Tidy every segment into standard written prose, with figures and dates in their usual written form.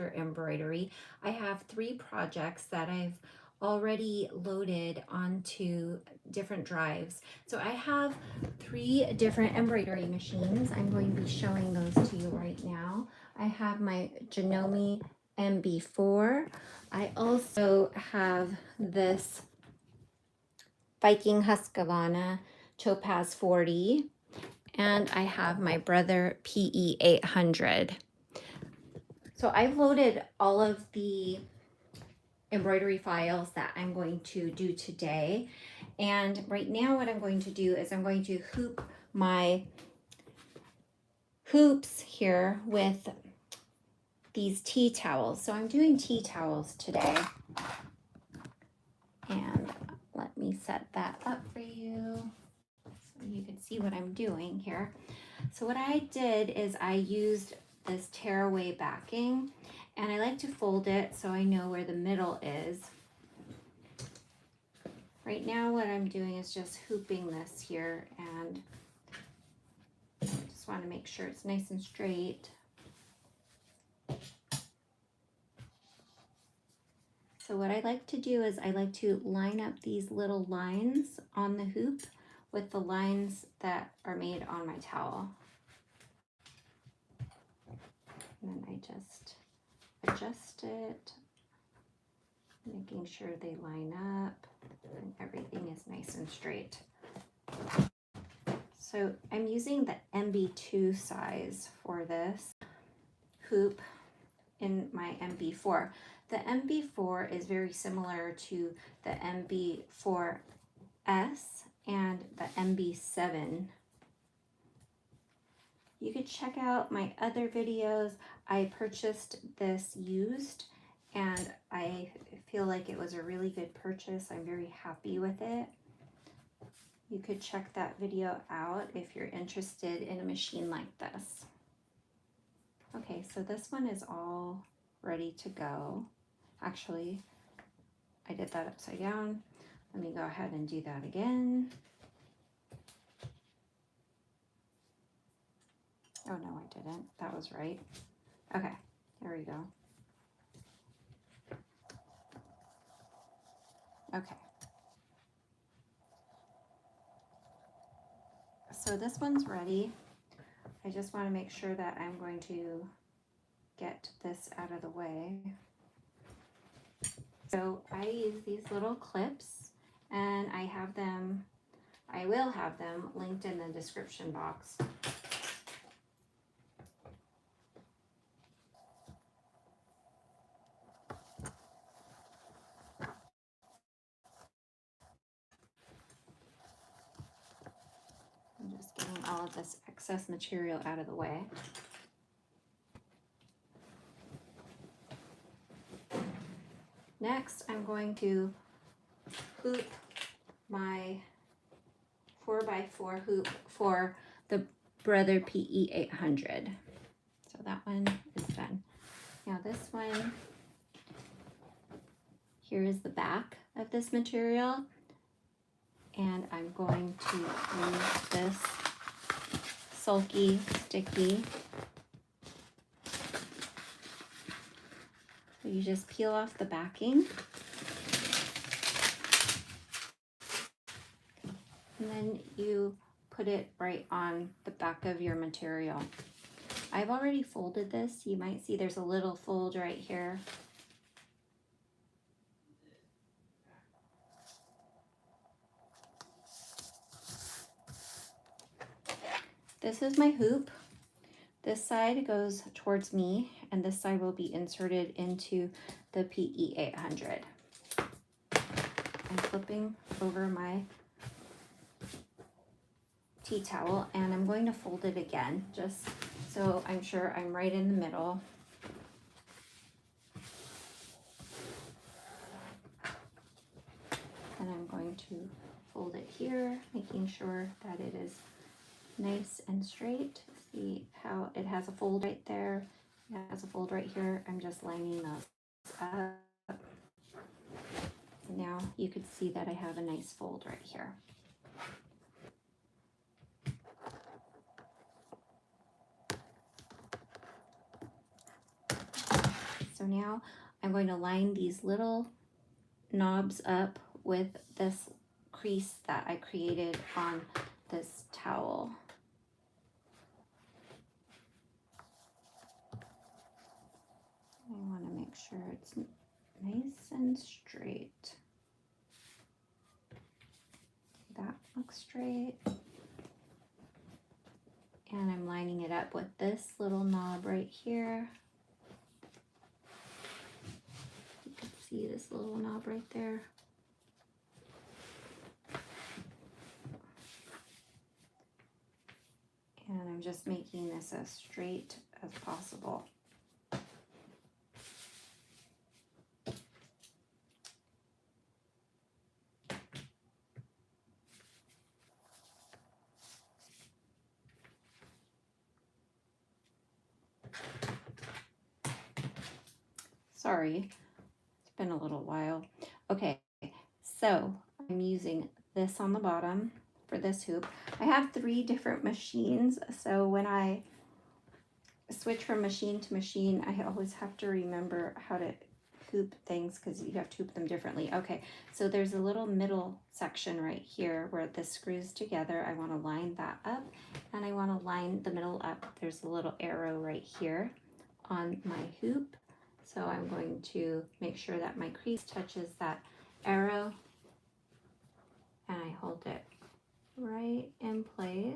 after embroidery. I have 3 projects that I've already loaded onto different drives. So I have 3 different embroidery machines. I'm going to be showing those to you right now. I have my Janome MB4. I also have this Viking Husqarvana Topaz 40, and I have my Brother PE800. So I've loaded all of the embroidery files that I'm going to do today. And right now what I'm going to do is I'm going to hoop my hoops here with these tea towels. So I'm doing tea towels today. And let me set that up for you so you can see what I'm doing here. So what I did is I used this tearaway backing, and I like to fold it so I know where the middle is. Right now what I'm doing is just hooping this here, and I just want to make sure it's nice and straight. So what I like to do is I like to line up these little lines on the hoop with the lines that are made on my towel. And then I just adjust it, making sure they line up and everything is nice and straight. So I'm using the MB2 size for this hoop in my MB4. The MB4 is very similar to the MB4S and the MB7. You could check out my other videos. I purchased this used and I feel like it was a really good purchase. I'm very happy with it. You could check that video out if you're interested in a machine like this. Okay, so this one is all ready to go. Actually, I did that upside down. Let me go ahead and do that again. Oh no, I didn't. That was right. Okay, there we go. Okay. So this one's ready. I just want to make sure that I'm going to get this out of the way. So I use these little clips, and I will have them linked in the description box. I'm just getting all of this excess material out of the way. Next, I'm going to hoop my 4x4 hoop for the Brother PE800. So that one is done. Now this one, here is the back of this material, and I'm going to use this sulky sticky. So you just peel off the backing, and then you put it right on the back of your material. I've already folded this. You might see there's a little fold right here. This is my hoop. This side goes towards me, and this side will be inserted into the PE800. I'm flipping over my tea towel, and I'm going to fold it again, just so I'm sure I'm right in the middle. And I'm going to fold it here, making sure that it is nice and straight. See how it has a fold right there, it has a fold right here. I'm just lining those up. Now you could see that I have a nice fold right here. now I'm going to line these little knobs up with this crease that I created on this towel. I want to make sure it's nice and straight. That looks straight. And I'm lining it up with this little knob right here. You can see this little knob right there. And I'm just making this as straight as possible. Sorry, it's been a little while. Okay, so I'm using this on the bottom for this hoop. I have 3 different machines, so when I switch from machine to machine, I always have to remember how to hoop things because you have to hoop them differently. Okay, so there's a little middle section right here where this screws together. I want to line that up, and I want to line the middle up. There's a little arrow right here on my hoop. So I'm going to make sure that my crease touches that arrow, and I hold it right in place.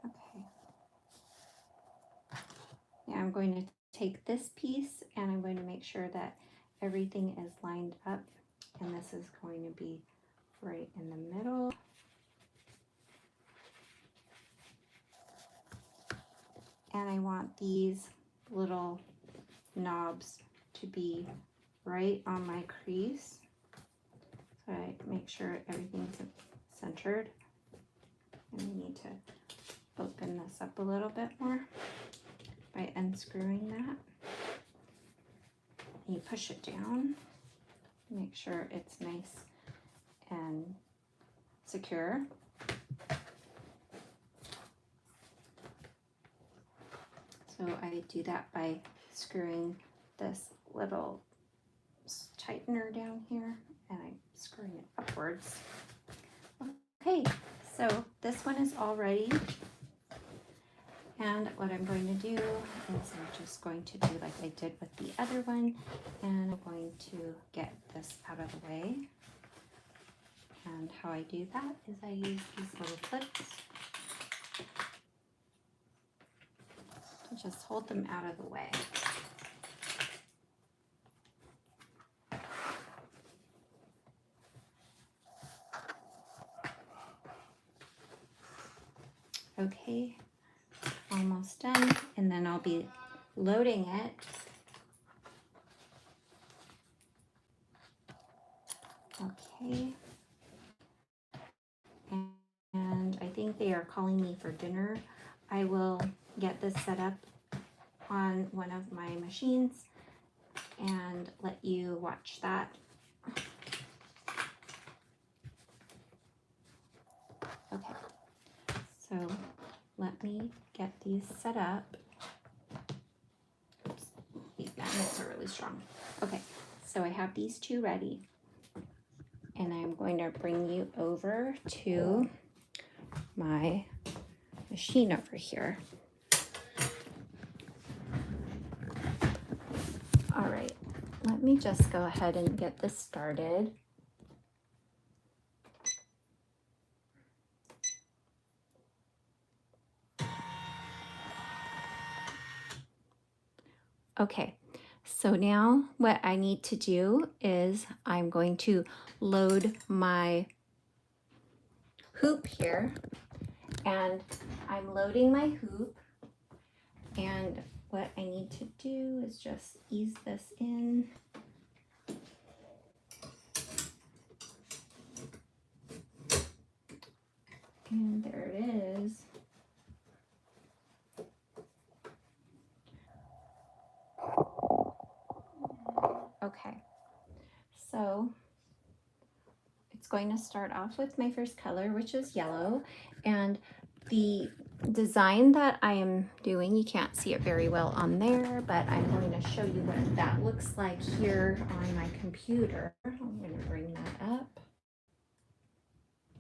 Okay. Now I'm going to take this piece and I'm going to make sure that everything is lined up, and this is going to be right in the middle. And I want these little knobs to be right on my crease. So I make sure everything's centered. And we need to open this up a little bit more by unscrewing that. You push it down, make sure it's nice and secure. So I do that by screwing this little tightener down here, and I'm screwing it upwards. Okay, so this one is all ready. And what I'm going to do is I'm just going to do like I did with the other one, and I'm going to get this out of the way. And how I do that is I use these little clips to just hold them out of the way. Okay, almost done, and then I'll be loading it. Okay, and I think they are calling me for dinner. I will get this set up on one of my machines and let you watch that. Okay, so let me get these set up. Oops, these magnets are really strong. Okay, so I have these 2 ready, and I'm going to bring you over to my machine over here. All right, let me just go ahead and get this started. Okay, so now what I need to do is I'm going to load my hoop here, and I'm loading my hoop, and what I need to do is just ease this in. And there it is. Okay, so it's going to start off with my first color, which is yellow. And the design that I am doing, you can't see it very well on there, but I'm going to show you what that looks like here on my computer. I'm going to bring that up.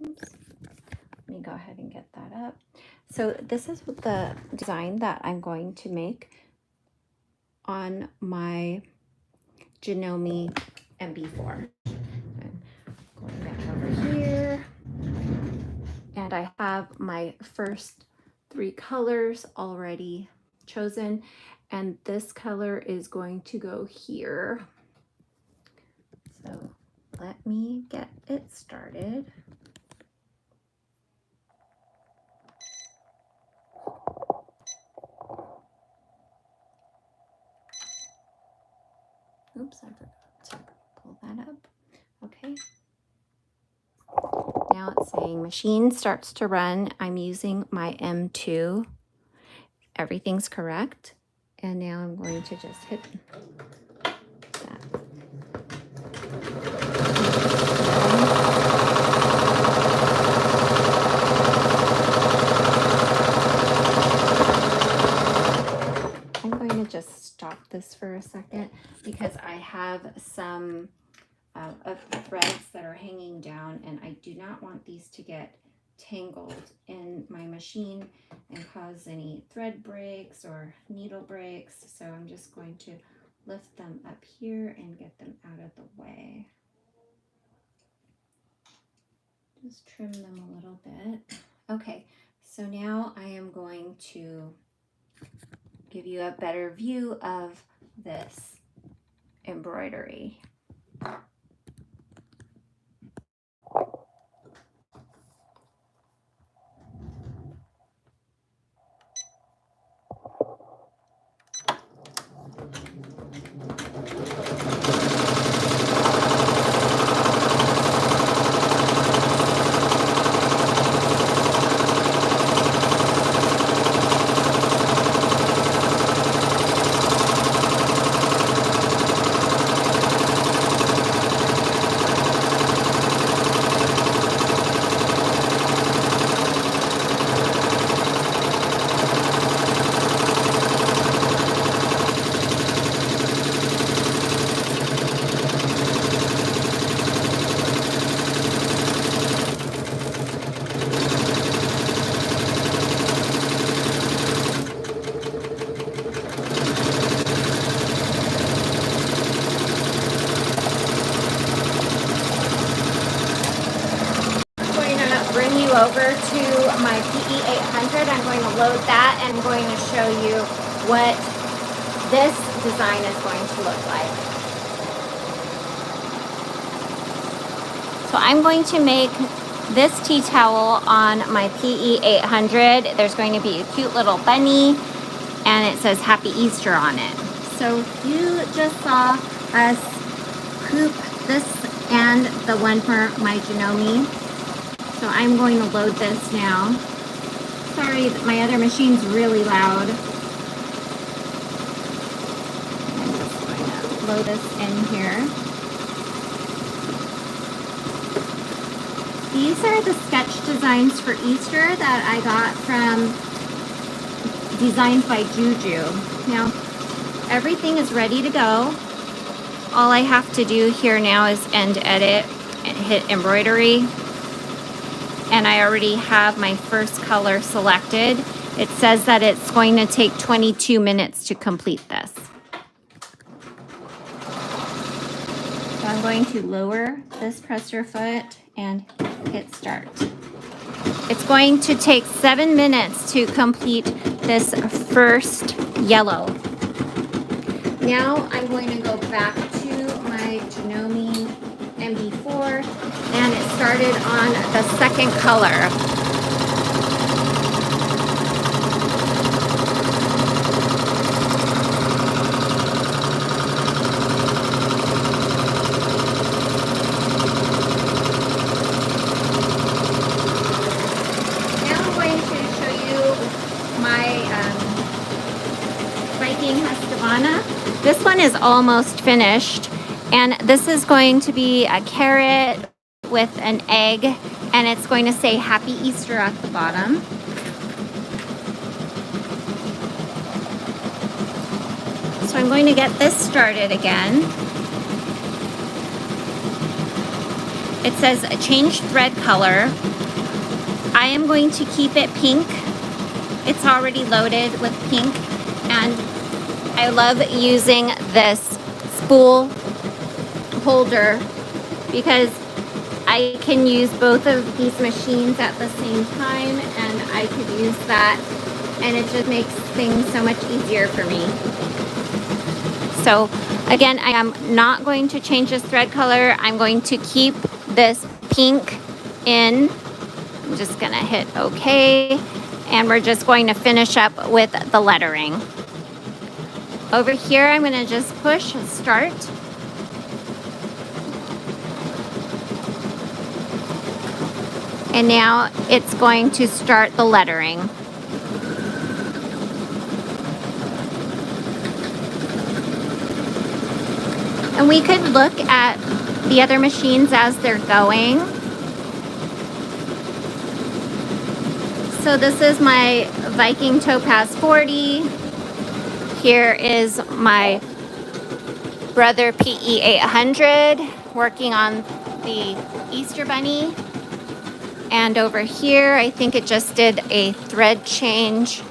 Oops. Let me go ahead and get that up. So this is the design that I'm going to make on my Janome MB4. I'm going back over here. And I have my first 3 colors already chosen. And this color is going to go here. So let me get it started. Oops, I forgot to pull that up. Okay. Now it's saying machine starts to run. I'm using my M2. Everything's correct. And now I'm going to just hit that. I'm going to just stop this for a second because I have some of threads that are hanging down, and I do not want these to get tangled in my machine and cause any thread breaks or needle breaks. So I'm just going to lift them up here and get them out of the way. Just trim them a little bit. Okay, so now I am going to give you a better view of this embroidery. Over to my PE800. I'm going to load that and I'm going to show you what this design is going to look like. So I'm going to make this tea towel on my PE800. There's going to be a cute little bunny and it says Happy Easter on it. So you just saw us hoop this and the one for my Janome. So I'm going to load this now. Sorry, my other machine's really loud. I'm just going to load this in here. These are the sketch designs for Easter that I got from Designs by Juju. Now, everything is ready to go. All I have to do here now is end edit and hit embroidery. And I already have my first color selected. It says that it's going to take 22 minutes to complete this. So I'm going to lower this presser foot and hit start. It's going to take 7 minutes to complete this first yellow. Now I'm going to go back to my Janome MB4 and it started on the second color. Now I'm going to show you my Viking Husqarvana. This one is almost finished, and this is going to be a carrot with an egg, and it's going to say Happy Easter at the bottom. So I'm going to get this started again. It says change thread color. I am going to keep it pink. It's already loaded with pink, and I love using this spool holder because I can use both of these machines at the same time, and I could use that, and it just makes things so much easier for me. So again, I am not going to change this thread color. I'm going to keep this pink in. I'm just gonna hit OK, and we're just going to finish up with the lettering. Over here, I'm gonna just push start. And now it's going to start the lettering. And we could look at the other machines as they're going. So this is my Viking Topaz 40. Here is my Brother PE800 working on the Easter Bunny. And over here, I think it just did a thread change.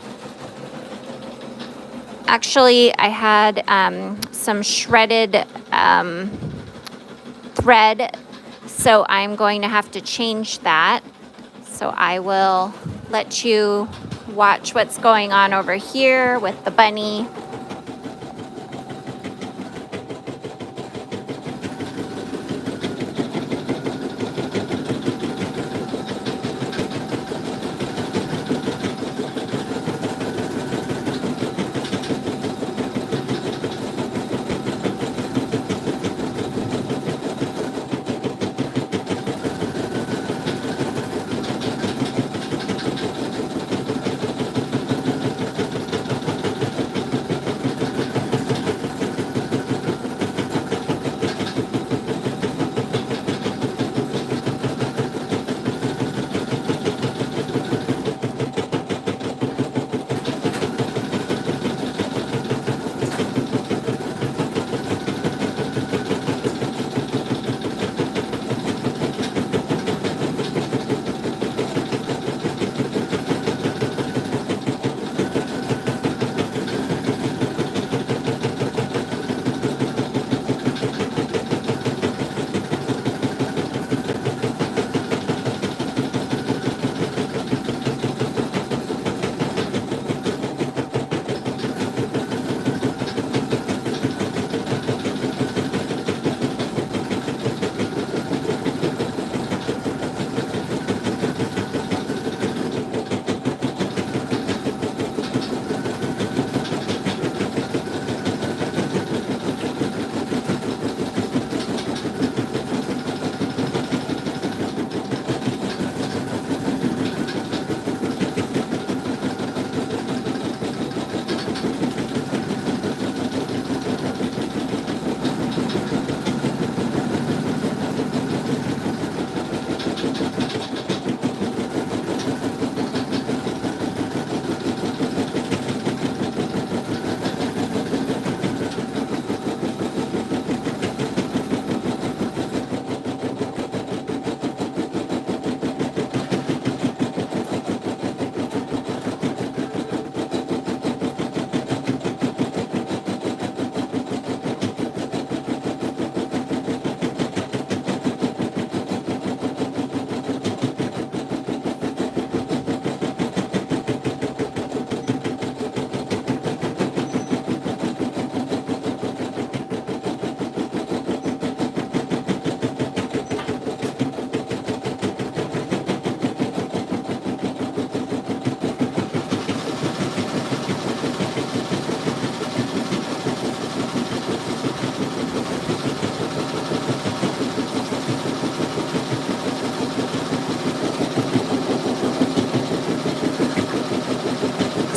Actually, I had some shredded thread, so I'm going to have to change that. So I will let you watch what's going on over here with the bunny.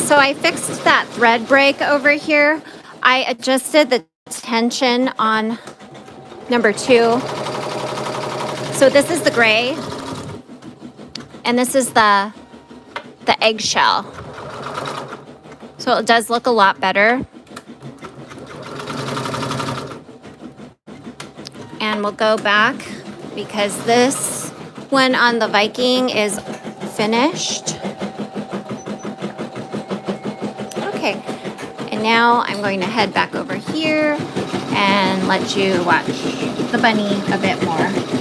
So I fixed that thread break over here. I adjusted the tension on number 2. So this is the gray, and this is the eggshell. So it does look a lot better. And we'll go back because this one on the Viking is finished. Okay, and now I'm going to head back over here and let you watch the bunny a bit more.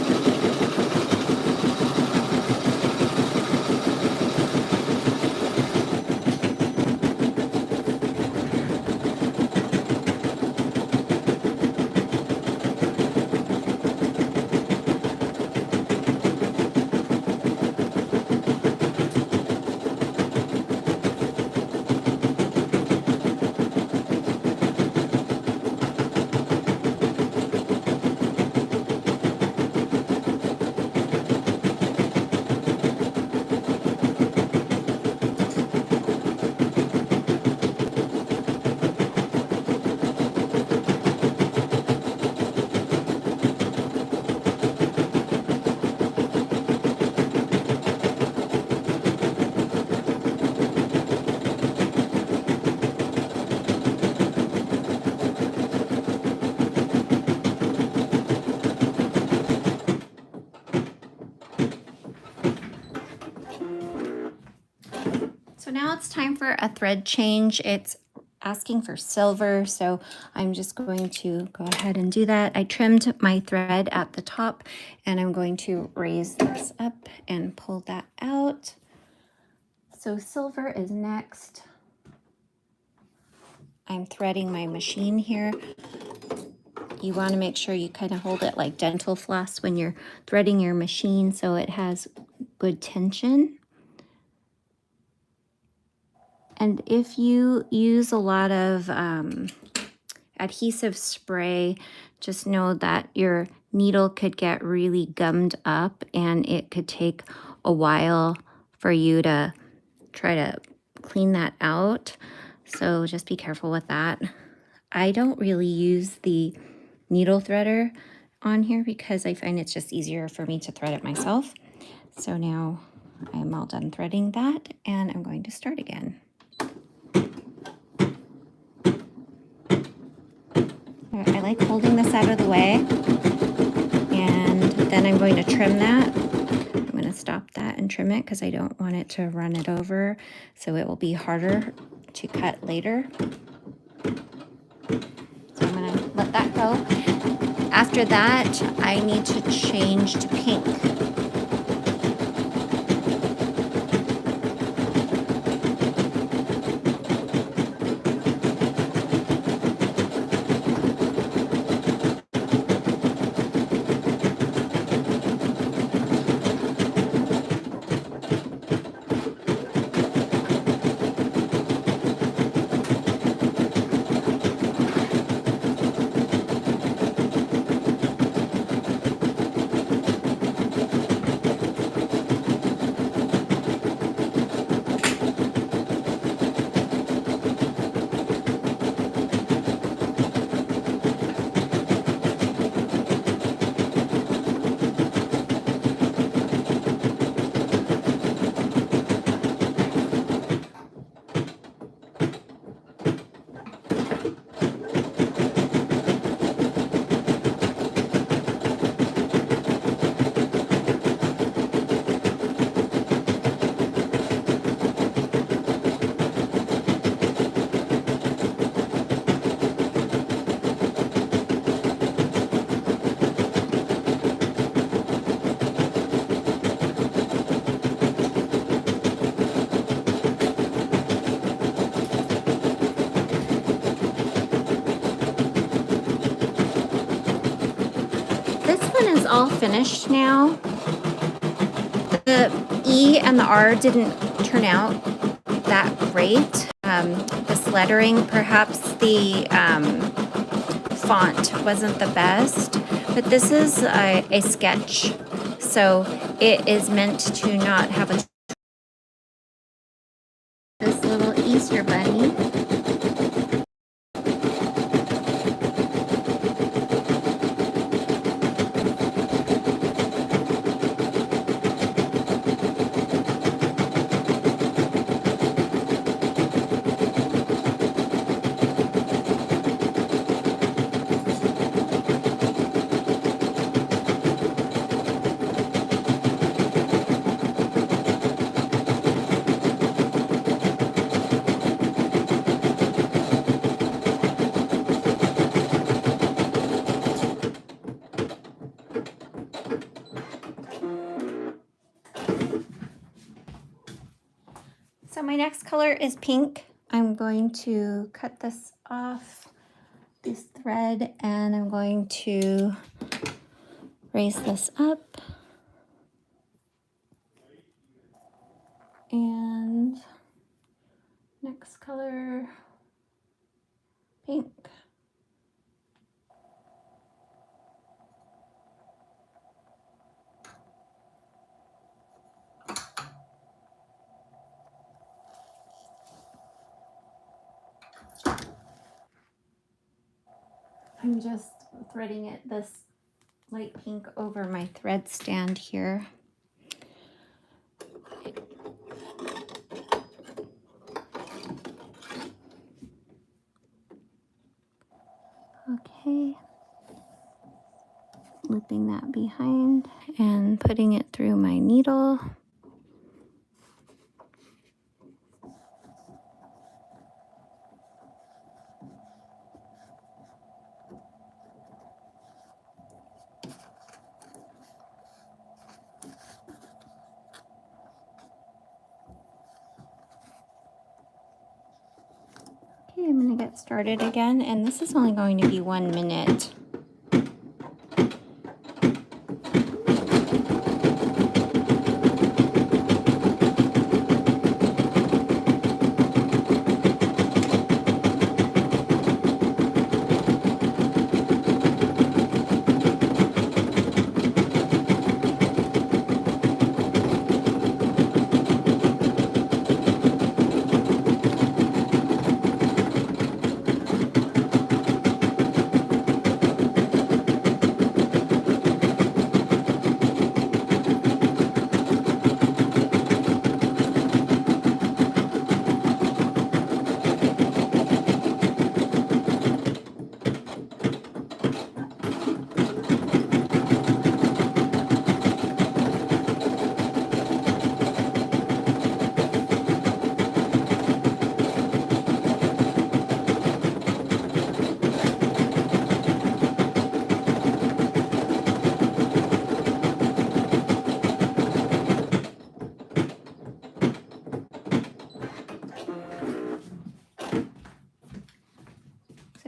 So now it's time for a thread change. It's asking for silver, so I'm just going to go ahead and do that. I trimmed my thread at the top, and I'm going to raise this up and pull that out. So silver is next. I'm threading my machine here. You want to make sure you kind of hold it like dental floss when you're threading your machine so it has good tension. And if you use a lot of adhesive spray, just know that your needle could get really gummed up and it could take a while for you to try to clean that out. So just be careful with that. I don't really use the needle threader on here because I find it's just easier for me to thread it myself. So now I'm all done threading that, and I'm going to start again. I like holding this out of the way, and then I'm going to trim that. I'm going to stop that and trim it because I don't want it to run it over, so it will be harder to cut later. So I'm going to let that go. After that, I need to change to pink. All finished now. The E and the R didn't turn out that great. This lettering, perhaps the font wasn't the best, but this is a sketch, so it is meant to not have a this little Easter bunny. So my next color is pink. I'm going to cut this off, this thread, and I'm going to raise this up. And next color, pink. I'm just threading it this light pink over my thread stand here. Okay, looping that behind and putting it through my needle. Okay, I'm going to get started again, and this is only going to be 1 minute.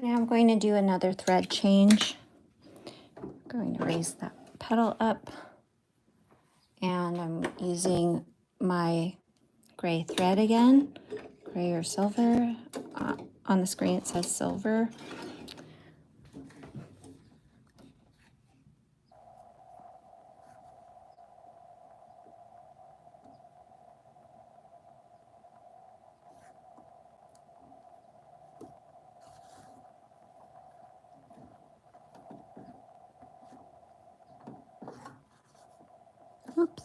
So now I'm going to do another thread change. I'm going to raise that petal up, and I'm using my gray thread again, gray or silver. On the screen it says silver. Oops.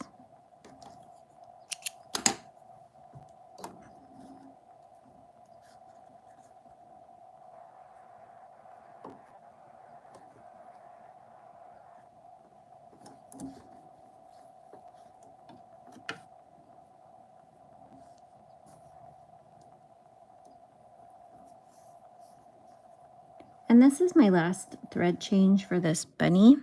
And this is my last thread change for this bunny.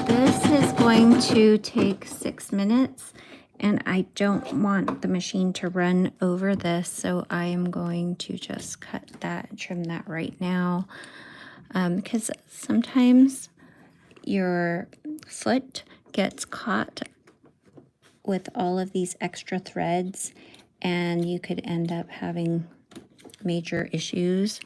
This is going to take 6 minutes. And I don't want the machine to run over this, so I am going to just cut that and trim that right now. Because sometimes your foot gets caught with all of these extra threads, and you could end up having major issues.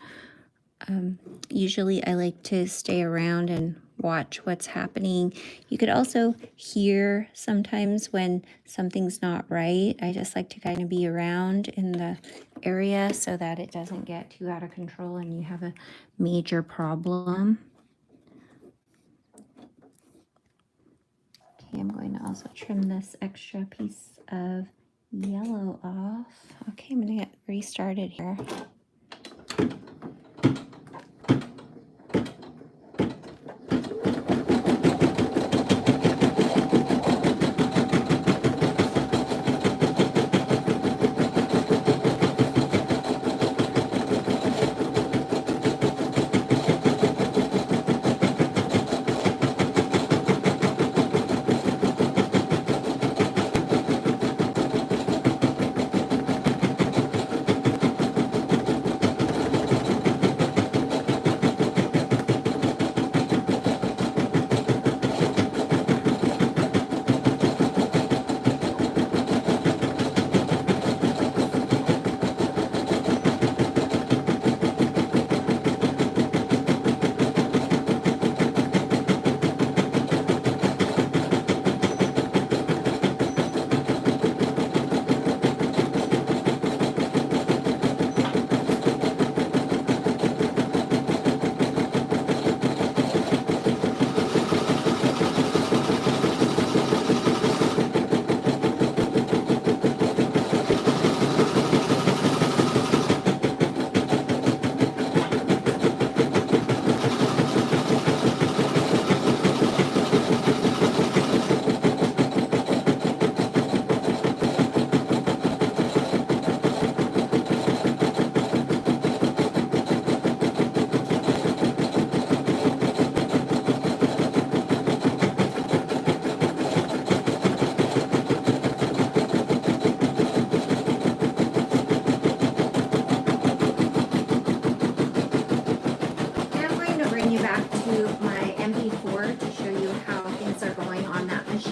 Usually I like to stay around and watch what's happening. You could also hear sometimes when something's not right. I just like to kind of be around in the area so that it doesn't get too out of control and you have a major problem. Okay, I'm going to also trim this extra piece of yellow off. Okay, I'm going to get restarted here.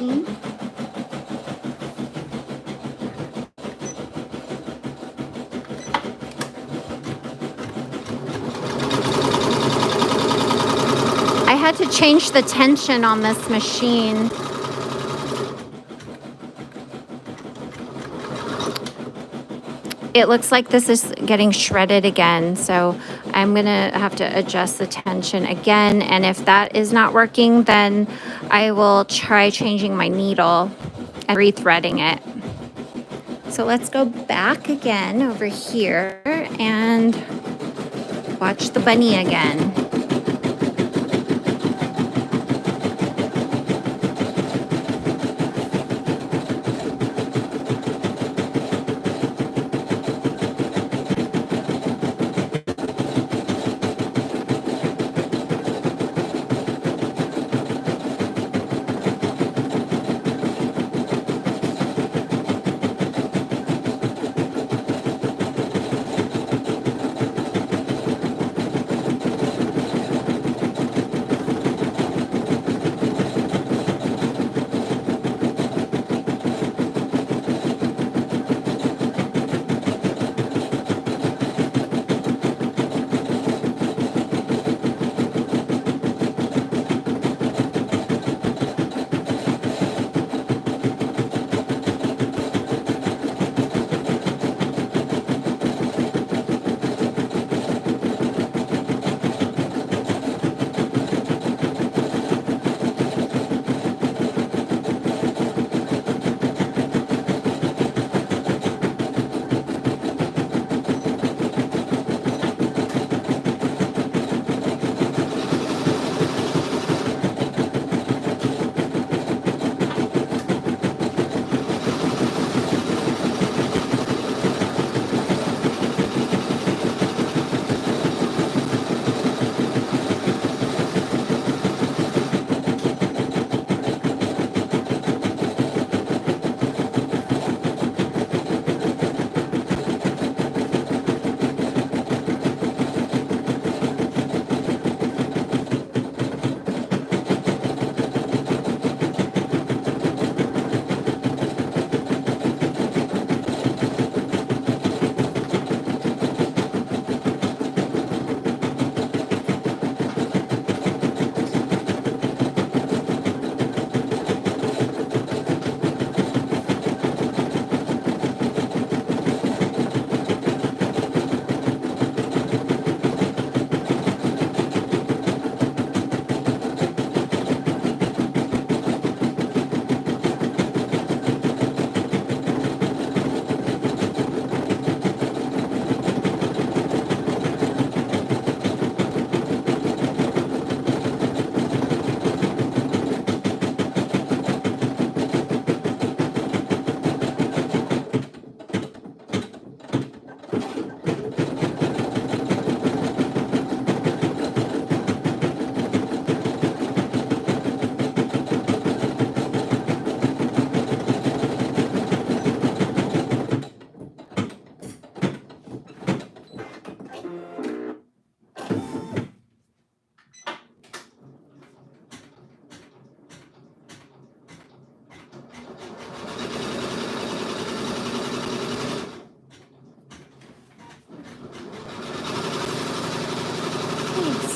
machine. I had to change the tension on this machine. It looks like this is getting shredded again, so I'm gonna have to adjust the tension again, and if that is not working, then I will try changing my needle and rethreading it. So let's go back again over here and watch the bunny again.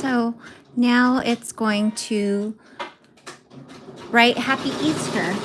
So now it's going to write Happy Easter.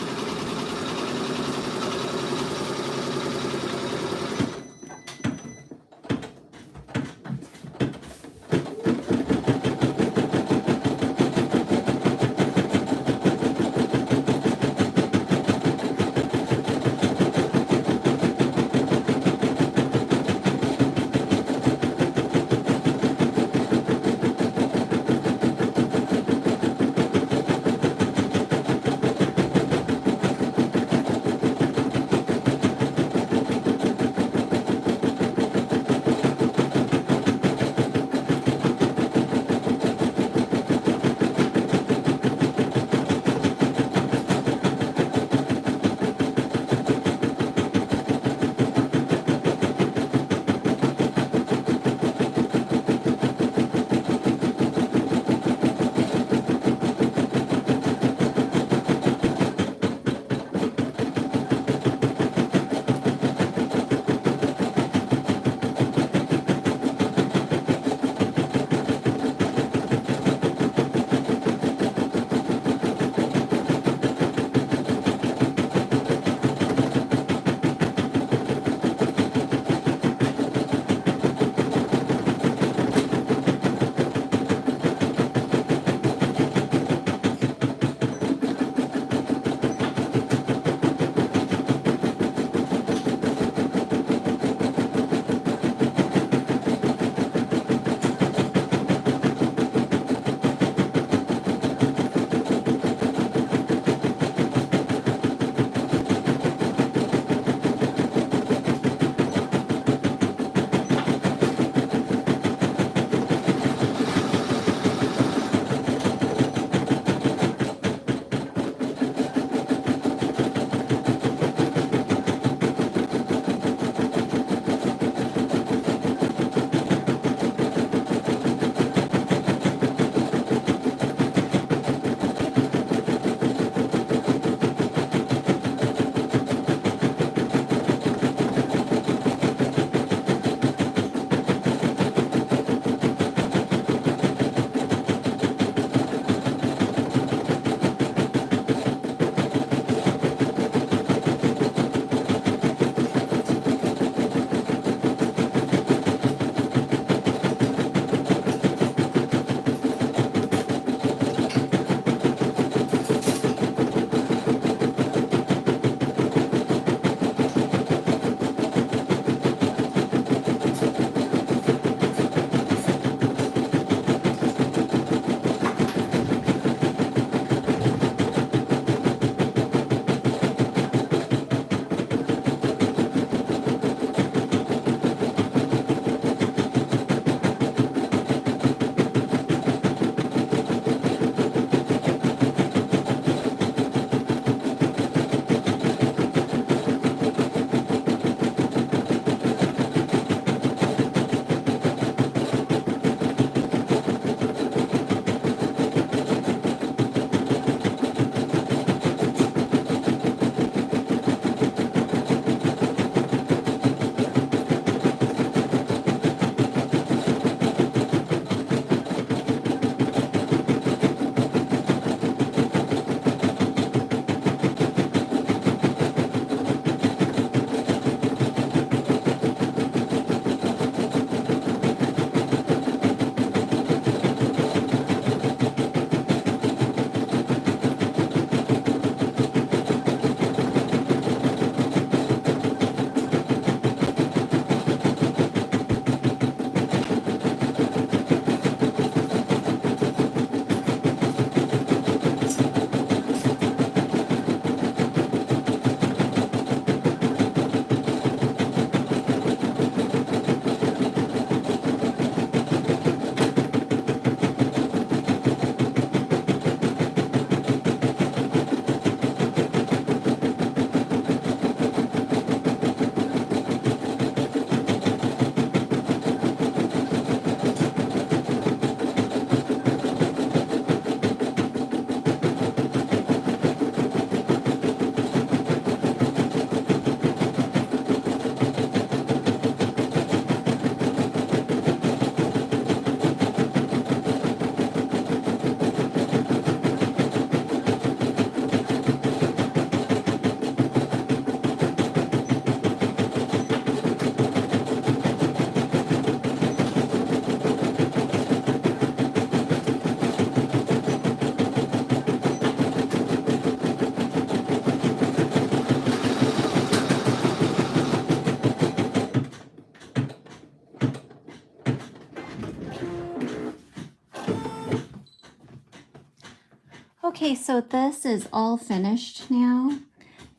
Okay, so this is all finished now,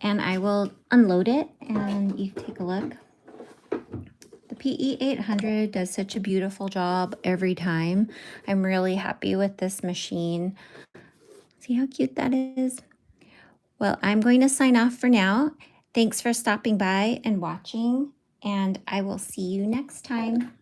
and I will unload it and you take a look. The PE800 does such a beautiful job every time. I'm really happy with this machine. See how cute that is? Well, I'm going to sign off for now. Thanks for stopping by and watching, and I will see you next time.